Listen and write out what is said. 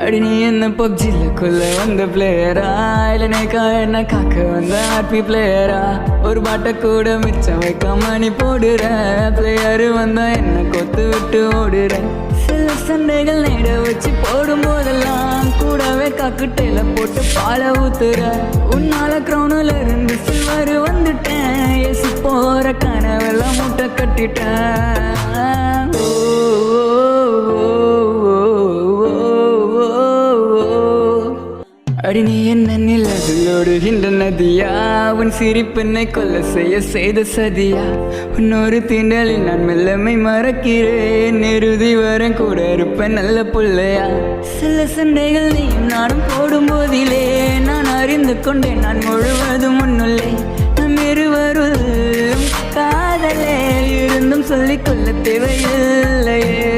அடி நீ என்ன பப்ஜிலுக்குள்ள வந்த பிளேயரா இல்ல நேக்கா என்ன காக்க வந்த ஹாப்பி பிளேயரா ஒரு பாட்டை கூட மிச்சம் வைக்காம நீ போடுற பிளேயரு வந்தா என்ன கொத்து விட்டு ஓடுற சில சண்டைகள் நேட வச்சு போடும் போதெல்லாம் கூடவே காக்குட்டையில போட்டு பாலை ஊத்துற உன்னால கிரௌனில் இருந்து சில்வர் வந்துட்டேன் எசி போற கனவெல்லாம் மூட்டை கட்டிட்டேன் அடி நீ என்ன நிலவிலோடுகின்ற நதியா உன் சிரிப்பெண்ணை கொல்ல செய்த சதியா உன்னொரு தீண்டலில் நான் மெல்லமை மறக்கிறேன் இறுதி வரம் கூட இருப்பேன் நல்ல புள்ளையா சில சண்டைகள் நீயும் நானும் போடும் போதிலே நான் அறிந்து கொண்டேன் நான் முழுவதும் முன்னுள்ளே நம் இருவரும் காதலே இருந்தும் சொல்லிக்கொள்ள தேவையில்லையே